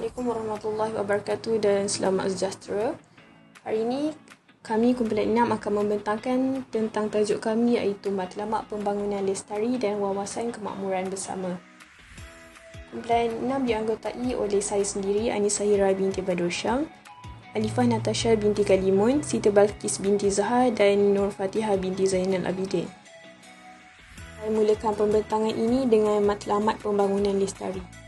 Assalamualaikum warahmatullahi wabarakatuh dan selamat sejahtera. Hari ini kami kumpulan 6 akan membentangkan tentang tajuk kami iaitu Matlamat Pembangunan Lestari dan Wawasan Kemakmuran Bersama. Kumpulan 6 dianggotai oleh saya sendiri, Anisa Hira binti Badrul Syam, Alifah Natasha binti Kalimun, Siti Balqis binti Zahar dan Nur Fatihah binti Zainal Abidin. Saya mulakan pembentangan ini dengan Matlamat Pembangunan Lestari.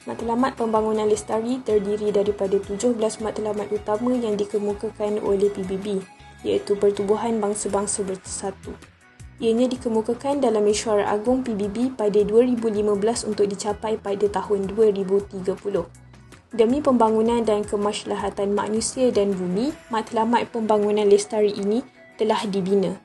Matlamat Pembangunan Lestari terdiri daripada 17 matlamat utama yang dikemukakan oleh PBB, iaitu Pertubuhan Bangsa-Bangsa Bersatu. Ianya dikemukakan dalam Mesyuarat Agung PBB pada 2015 untuk dicapai pada tahun 2030. Demi pembangunan dan kemaslahatan manusia dan bumi, Matlamat Pembangunan Lestari ini telah dibina.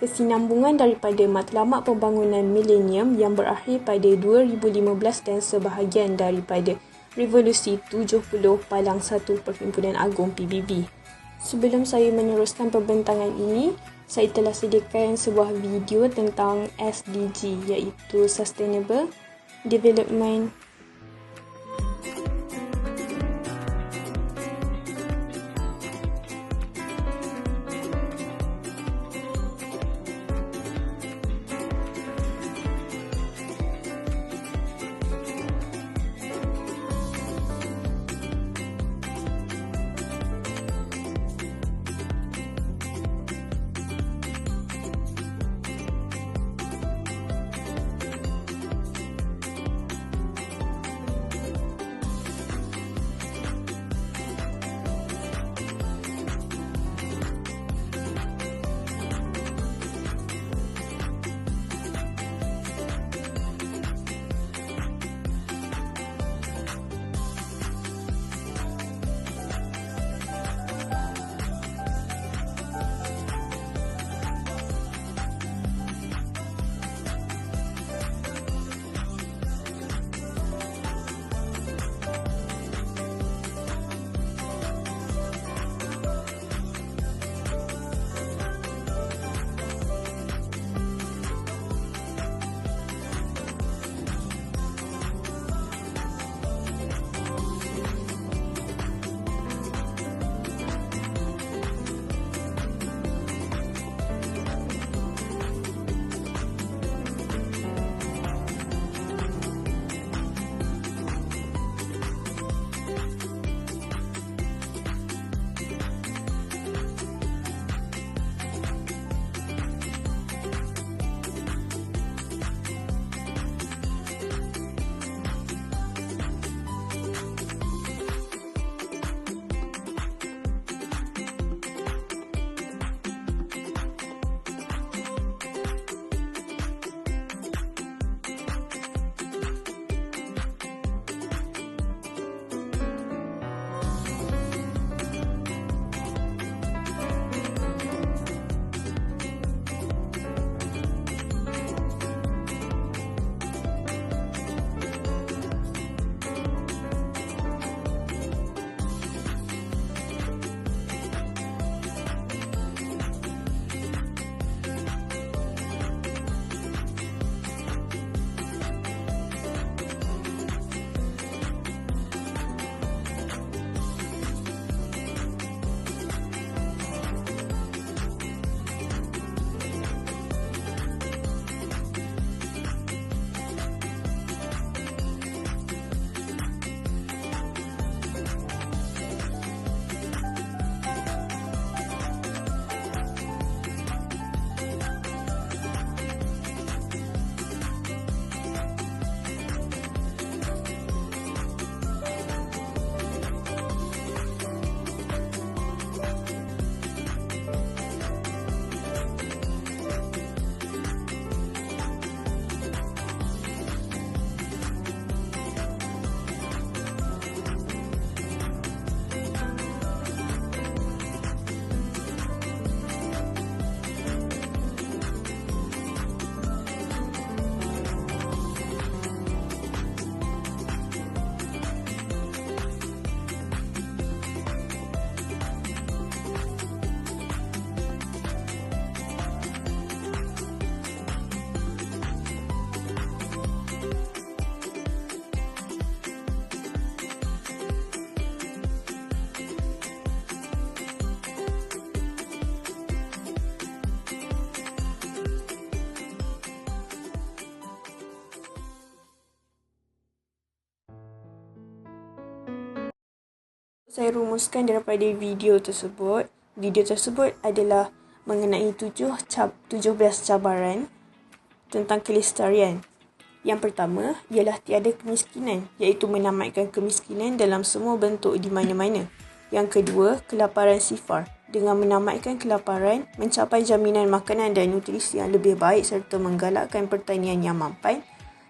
Kesinambungan daripada Matlamat Pembangunan Milenium yang berakhir pada 2015 dan sebahagian daripada Revolusi 70 Palang 1 Perhimpunan Agung PBB. Sebelum saya meneruskan pembentangan ini, saya telah sediakan sebuah video tentang SDG iaitu Sustainable Development Saya rumuskan daripada video tersebut. Video tersebut adalah mengenai 17 cabaran tentang kelestarian. Yang pertama ialah tiada kemiskinan, iaitu menamatkan kemiskinan dalam semua bentuk di mana-mana. Yang kedua, kelaparan sifar. Dengan menamatkan kelaparan, mencapai jaminan makanan dan nutrisi yang lebih baik serta menggalakkan pertanian yang mampan.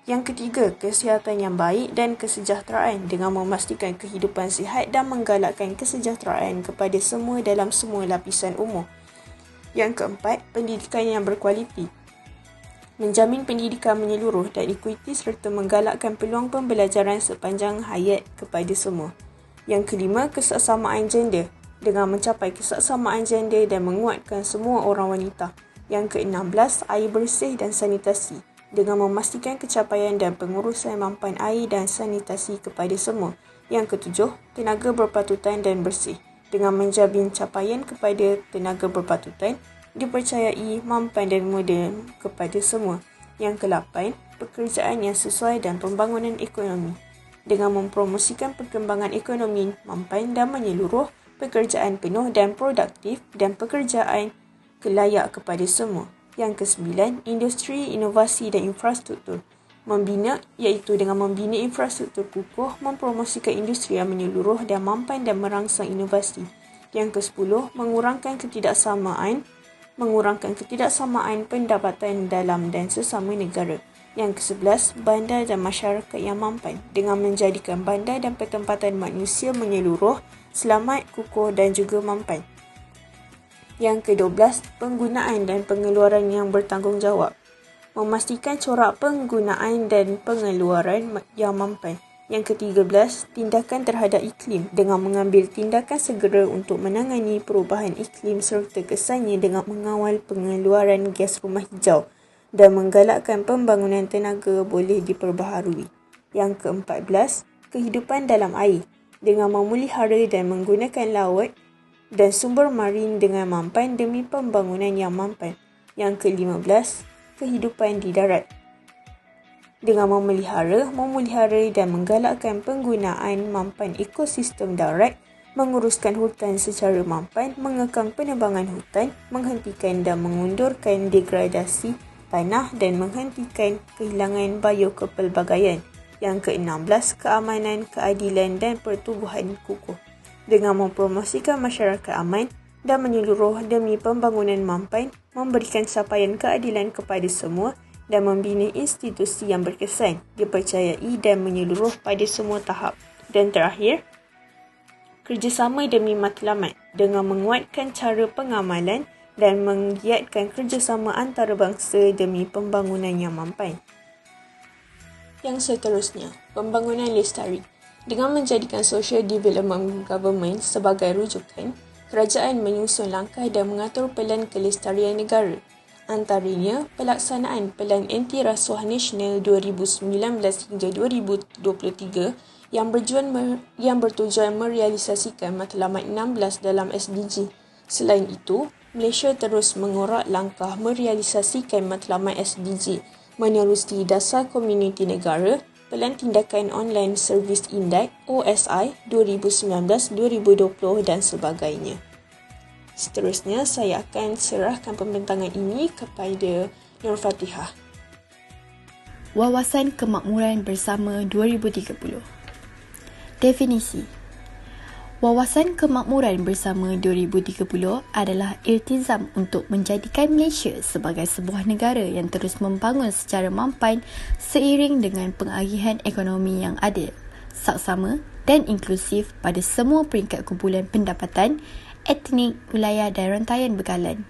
Yang ketiga, kesihatan yang baik dan kesejahteraan dengan memastikan kehidupan sihat dan menggalakkan kesejahteraan kepada semua dalam semua lapisan umur. Yang keempat, pendidikan yang berkualiti. Menjamin pendidikan menyeluruh dan ekuiti serta menggalakkan peluang pembelajaran sepanjang hayat kepada semua. Yang kelima, kesaksamaan gender dengan mencapai kesaksamaan gender dan menguatkan semua orang wanita. Yang ke-16, air bersih dan sanitasi dengan memastikan kecapaian dan pengurusan mampan air dan sanitasi kepada semua. Yang ke-7, tenaga berpatutan dan bersih dengan menjamin capaian kepada tenaga berpatutan, dipercayai, mampan dan moden kepada semua. Yang ke-8, pekerjaan yang sesuai dan pembangunan ekonomi dengan mempromosikan perkembangan ekonomi mampan dan menyeluruh, pekerjaan penuh dan produktif dan pekerjaan kelayak kepada semua. Yang ke-9, industri, inovasi dan infrastruktur. Membina iaitu dengan membina infrastruktur kukuh, mempromosikan industri yang menyeluruh dan mampan dan merangsang inovasi. Yang ke-10, mengurangkan ketidaksamaan pendapatan dalam dan sesama negara. Yang ke-11, bandar dan masyarakat yang mampan dengan menjadikan bandar dan pertempatan manusia menyeluruh, selamat, kukuh dan juga mampan. Yang ke-12, penggunaan dan pengeluaran yang bertanggungjawab. Memastikan corak penggunaan dan pengeluaran yang mampan. Yang ke-13, tindakan terhadap iklim dengan mengambil tindakan segera untuk menangani perubahan iklim serta kesannya dengan mengawal pengeluaran gas rumah hijau dan menggalakkan pembangunan tenaga boleh diperbaharui. Yang ke-14, kehidupan dalam air dengan memelihara dan menggunakan laut dan sumber marin dengan mampan demi pembangunan yang mampan. Yang ke-15, kehidupan di darat dengan memelihara dan menggalakkan penggunaan mampan ekosistem darat, menguruskan hutan secara mampan, mengekang penebangan hutan, menghentikan dan mengundurkan degradasi tanah dan menghentikan kehilangan biokepelbagaian. Yang ke-16, keamanan, keadilan dan pertubuhan kukuh dengan mempromosikan masyarakat aman dan menyeluruh demi pembangunan mampan, memberikan capaian keadilan kepada semua dan membina institusi yang berkesan, dipercayai dan menyeluruh pada semua tahap. Dan terakhir, kerjasama demi matlamat dengan menguatkan cara pengamalan dan menggiatkan kerjasama antarabangsa demi pembangunan yang mampan. Yang seterusnya, pembangunan lestari. Dengan menjadikan Social Development Government sebagai rujukan, kerajaan menyusun langkah dan mengatur pelan kelestarian negara. Antaranya, pelaksanaan Pelan Anti-Rasuah Nasional 2019 hingga 2023 yang bertujuan merealisasikan matlamat 16 dalam SDG. Selain itu, Malaysia terus mengorak langkah merealisasikan matlamat SDG menerusi Dasar Komuniti Negara, Pelan Tindakan Online Service Index OSI 2019-2020 dan sebagainya. Seterusnya, saya akan serahkan pembentangan ini kepada Nur Fatihah. Wawasan Kemakmuran Bersama 2030. Definisi. Wawasan Kemakmuran Bersama 2030 adalah iltizam untuk menjadikan Malaysia sebagai sebuah negara yang terus membangun secara mampan seiring dengan pengagihan ekonomi yang adil, saksama dan inklusif pada semua peringkat kumpulan pendapatan, etnik, wilayah dan rantaian bekalan.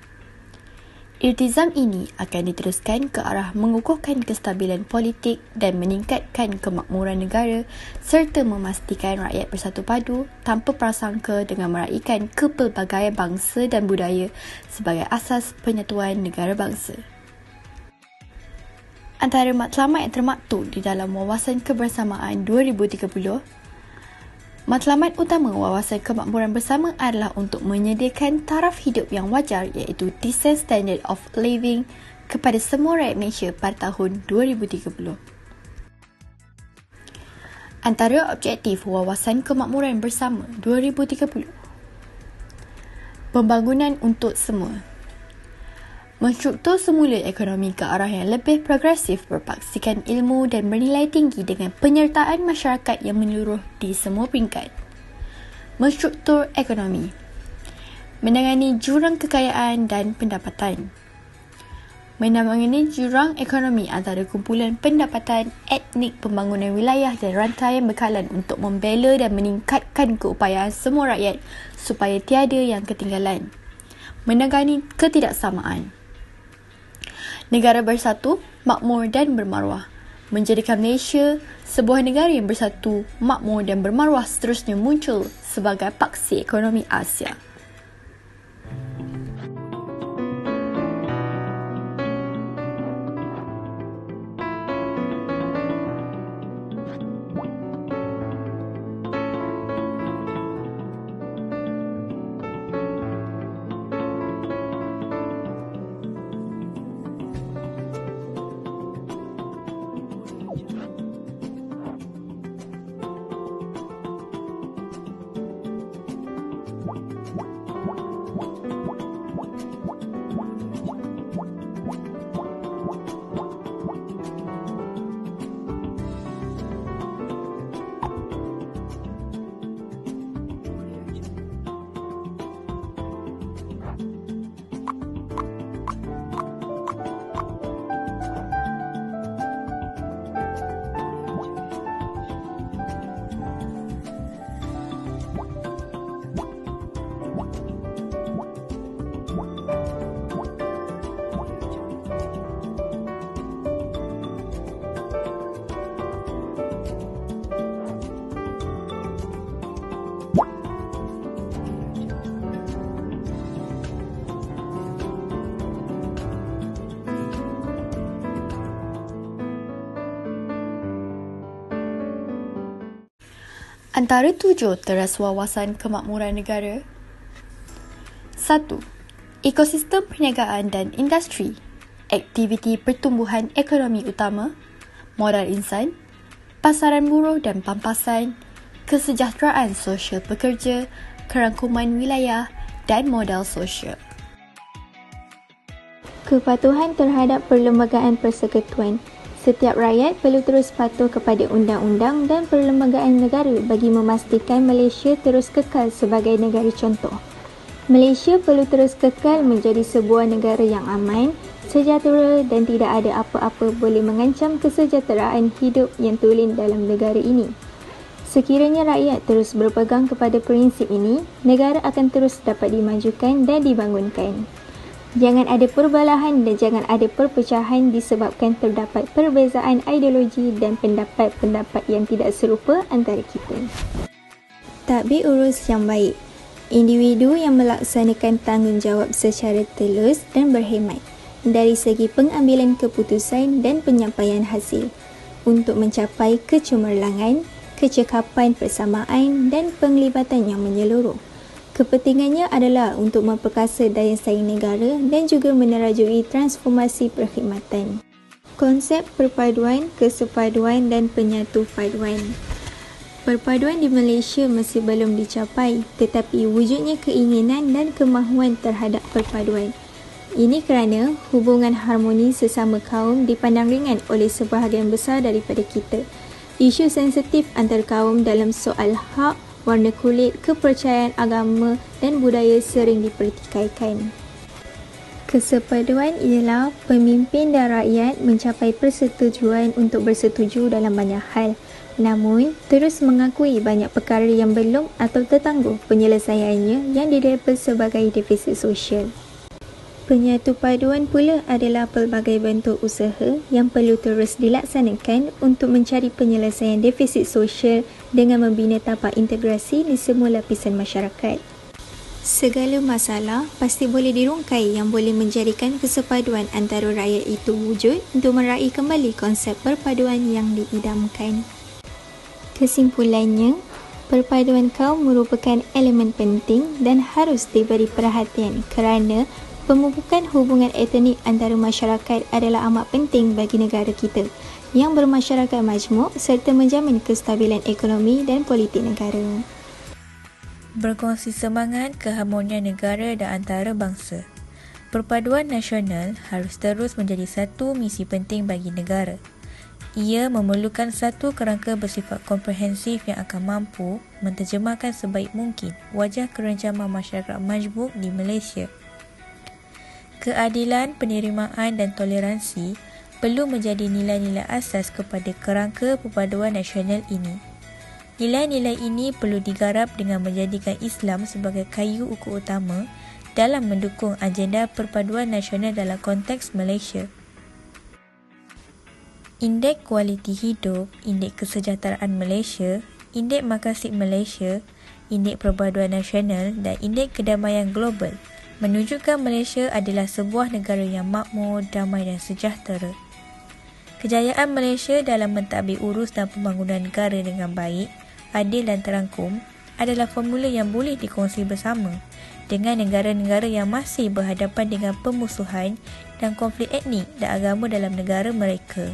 Iltizam ini akan diteruskan ke arah mengukuhkan kestabilan politik dan meningkatkan kemakmuran negara serta memastikan rakyat bersatu padu tanpa prasangka dengan meraihkan kepelbagaian bangsa dan budaya sebagai asas penyatuan negara bangsa. Antara matlamat yang termaktub di dalam Wawasan Kebersamaan 2030, matlamat utama Wawasan Kemakmuran Bersama adalah untuk menyediakan taraf hidup yang wajar iaitu decent standard of living kepada semua rakyat Malaysia pada tahun 2030. Antara objektif Wawasan Kemakmuran Bersama 2030, pembangunan untuk semua. Menstruktur semula ekonomi ke arah yang lebih progresif berpaksikan ilmu dan bernilai tinggi dengan penyertaan masyarakat yang menyeluruh di semua peringkat. Menstruktur ekonomi, menangani jurang kekayaan dan pendapatan. Menangani jurang ekonomi antara kumpulan pendapatan etnik, pembangunan wilayah dan rantaian bekalan untuk membela dan meningkatkan keupayaan semua rakyat supaya tiada yang ketinggalan. Menangani ketidaksamaan. Negara bersatu, makmur dan bermaruah. Menjadikan Malaysia sebuah negara yang bersatu, makmur dan bermaruah seterusnya muncul sebagai paksi ekonomi Asia. Antara 7 teras wawasan kemakmuran negara. 1. Ekosistem perniagaan dan industri, aktiviti pertumbuhan ekonomi utama, modal insan, pasaran buruh dan pampasan, kesejahteraan sosial pekerja, kerangkuman wilayah dan modal sosial. Kepatuhan terhadap perlembagaan persekutuan. Setiap rakyat perlu terus patuh kepada undang-undang dan perlembagaan negara bagi memastikan Malaysia terus kekal sebagai negara contoh. Malaysia perlu terus kekal menjadi sebuah negara yang aman, sejahtera dan tidak ada apa-apa boleh mengancam kesejahteraan hidup yang tulen dalam negara ini. Sekiranya rakyat terus berpegang kepada prinsip ini, negara akan terus dapat dimajukan dan dibangunkan. Jangan ada perbalahan dan jangan ada perpecahan disebabkan terdapat perbezaan ideologi dan pendapat-pendapat yang tidak serupa antara kita. Tadbir urus yang baik. Individu yang melaksanakan tanggungjawab secara telus dan berhemat dari segi pengambilan keputusan dan penyampaian hasil untuk mencapai kecemerlangan, kecekapan persamaan dan penglibatan yang menyeluruh. Kepentingannya adalah untuk memperkasa daya saing negara dan juga menerajui transformasi perkhidmatan. Konsep perpaduan, kesepaduan dan penyatu paduan. Perpaduan di Malaysia masih belum dicapai, tetapi wujudnya keinginan dan kemahuan terhadap perpaduan. Ini kerana hubungan harmoni sesama kaum dipandang ringan oleh sebahagian besar daripada kita. Isu sensitif antar kaum dalam soal hak, warna kulit, kepercayaan agama dan budaya sering dipertikaikan. Kesepaduan ialah pemimpin dan rakyat mencapai persetujuan untuk bersetuju dalam banyak hal, namun terus mengakui banyak perkara yang belum atau tertangguh penyelesaiannya yang dilabel sebagai defisit sosial. Penyatu paduan pula adalah pelbagai bentuk usaha yang perlu terus dilaksanakan untuk mencari penyelesaian defisit sosial dengan membina tapak integrasi di semua lapisan masyarakat. Segala masalah pasti boleh dirungkai yang boleh menjadikan kesepaduan antara rakyat itu wujud untuk meraih kembali konsep perpaduan yang diidamkan. Kesimpulannya, perpaduan kaum merupakan elemen penting dan harus diberi perhatian kerana pemupukan hubungan etnik antara masyarakat adalah amat penting bagi negara kita yang bermasyarakat majmuk serta menjamin kestabilan ekonomi dan politik negara. Berkongsi semangat keharmonian negara dan antara bangsa. Perpaduan nasional harus terus menjadi satu misi penting bagi negara. Ia memerlukan satu kerangka bersifat komprehensif yang akan mampu menterjemahkan sebaik mungkin wajah kerencaman masyarakat majmuk di Malaysia. Keadilan, penerimaan dan toleransi perlu menjadi nilai-nilai asas kepada kerangka perpaduan nasional ini. Nilai-nilai ini perlu digarap dengan menjadikan Islam sebagai kayu ukur utama dalam mendukung agenda perpaduan nasional dalam konteks Malaysia. Indeks Kualiti Hidup, Indeks Kesejahteraan Malaysia, Indeks Makasid Malaysia, Indeks Perpaduan Nasional dan Indeks Kedamaian Global menunjukkan Malaysia adalah sebuah negara yang makmur, damai dan sejahtera. Kejayaan Malaysia dalam mentadbir urus dan pembangunan negara dengan baik, adil dan terangkum adalah formula yang boleh dikongsi bersama dengan negara-negara yang masih berhadapan dengan permusuhan dan konflik etnik dan agama dalam negara mereka.